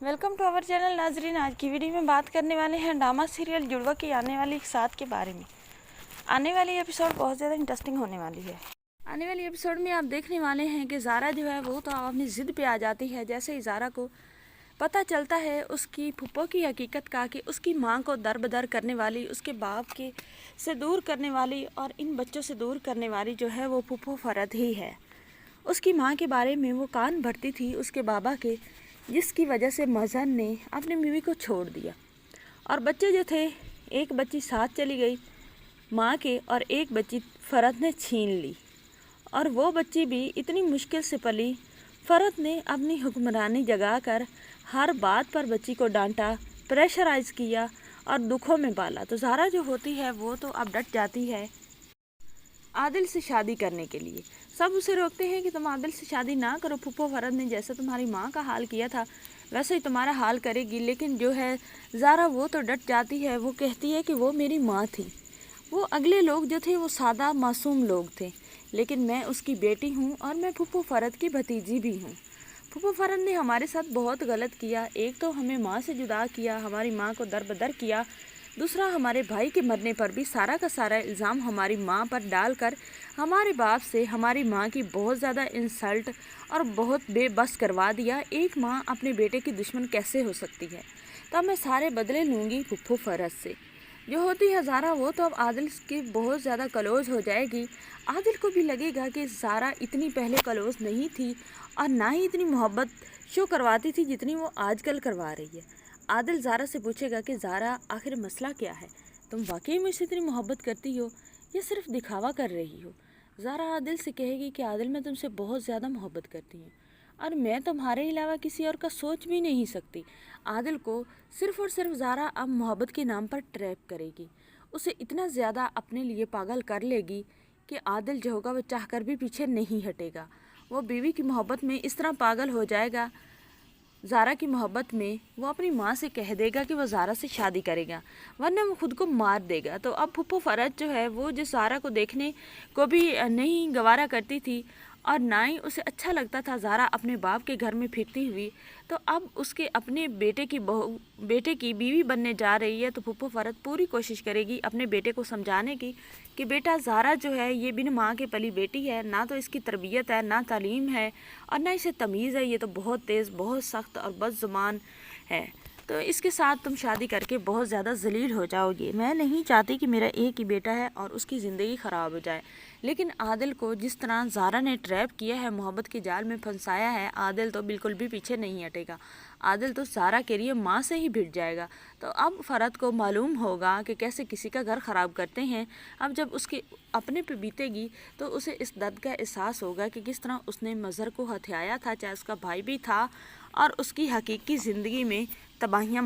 Welcome to our channel नाजरीन। आज की वीडियो में बात करने वाले हैं ड्रामा सीरियल जुड़वा की आने वाली एक साथ के बारे में। आने वाली एपिसोड बहुत ज़्यादा इंटरेस्टिंग होने वाली है। आने वाली एपिसोड में आप देखने वाले हैं कि ज़ारा जो है वो तो अपनी ज़िद पे आ जाती है। जैसे ही ज़ारा को पता चलता है उसकी फुप्पो की हकीकत का कि उसकी माँ को दर बदर करने वाली, उसके बाप के से दूर करने वाली और इन बच्चों से दूर करने वाली जो है वो फुप्पो फरत ही है। उसकी माँ के बारे में वो कान भरती थी उसके बाबा के, जिसकी वजह से मजहर ने अपनी बीवी को छोड़ दिया। और बच्चे जो थे, एक बच्ची साथ चली गई माँ के और एक बच्ची फरत ने छीन ली। और वो बच्ची भी इतनी मुश्किल से पली। फरत ने अपनी हुक्मरानी जगाकर हर बात पर बच्ची को डांटा, प्रेशराइज किया और दुखों में पाला। तो ज़ारा जो होती है वो तो अब डट जाती है आदिल से शादी करने के लिए। सब उसे रोकते हैं कि तुम आदिल से शादी ना करो, फुप्पो फरत ने जैसा तुम्हारी माँ का हाल किया था वैसे ही तुम्हारा हाल करेगी। लेकिन जो है ज़ारा वो तो डट जाती है। वो कहती है कि वो मेरी माँ थी, वो अगले लोग जो थे वो सादा मासूम लोग थे, लेकिन मैं उसकी बेटी हूँ और मैं फुप्पो फरत की भतीजी भी हूँ। फुप्पो फरत ने हमारे साथ बहुत गलत किया। एक तो हमें माँ से जुदा किया, हमारी माँ को दर बदर किया। दूसरा, हमारे भाई के मरने पर भी सारा का सारा इल्ज़ाम हमारी माँ पर डालकर हमारे बाप से हमारी माँ की बहुत ज़्यादा इंसल्ट और बहुत बेबस करवा दिया। एक माँ अपने बेटे की दुश्मन कैसे हो सकती है? तो अब मैं सारे बदले लूँगी फुप्पो फरत से। जो होती है ज़ारा वो तो अब आदिल की बहुत ज़्यादा क्लोज हो जाएगी। आदिल को भी लगेगा कि ज़ारा इतनी पहले क्लोज नहीं थी और ना ही इतनी मोहब्बत शो करवाती थी जितनी वो आजकल करवा रही है। आदिल ज़ारा से पूछेगा कि ज़ारा आखिर मसला क्या है? तुम वाकई मुझसे इतनी मोहब्बत करती हो या सिर्फ दिखावा कर रही हो? ज़ारा आदिल से कहेगी कि आदिल, मैं तुमसे बहुत ज़्यादा मोहब्बत करती हूँ और मैं तुम्हारे अलावा किसी और का सोच भी नहीं सकती। आदिल को सिर्फ और सिर्फ ज़ारा अब मोहब्बत के नाम पर ट्रैप करेगी, उसे इतना ज़्यादा अपने लिए पागल कर लेगी कि आदिल जो होगा वो चाहकर भी पीछे नहीं हटेगा। वो बीवी की मोहब्बत में इस तरह पागल हो जाएगा, ज़ारा की मोहब्बत में वो अपनी माँ से कह देगा कि वो ज़ारा से शादी करेगा, वरना वो खुद को मार देगा। तो अब फुप्पो फरत जो है वो जो ज़ारा को देखने को भी नहीं गवारा करती थी और ना ही उसे अच्छा लगता था ज़ारा अपने बाप के घर में फिरती हुई, तो अब उसके अपने बेटे की बीवी बनने जा रही है। तो फुप्पो फरत पूरी कोशिश करेगी अपने बेटे को समझाने की कि बेटा, ज़ारा जो है ये बिन माँ के पली बेटी है, ना तो इसकी तरबियत है, ना तालीम है और ना इसे तमीज़ है। ये तो बहुत तेज़, बहुत सख्त और बदज़ुबान है, तो इसके साथ तुम शादी करके बहुत ज़्यादा ज़लील हो जाओगे। मैं नहीं चाहती कि मेरा एक ही बेटा है और उसकी ज़िंदगी ख़राब हो जाए। लेकिन आदिल को जिस तरह ज़ारा ने ट्रैप किया है, मोहब्बत के जाल में फंसाया है, आदिल तो बिल्कुल भी पीछे नहीं हटेगा। आदिल तो ज़ारा के लिए माँ से ही भिड़ जाएगा। तो अब फरत को मालूम होगा कि कैसे किसी का घर ख़राब करते हैं। अब जब उसके अपने पे बीतेगी तो उसे इस दर्द का एहसास होगा कि किस तरह उसने मज़हर को हथियाया था, चाहे उसका भाई भी था, और उसकी हकीकी ज़िंदगी में तबाहियाँ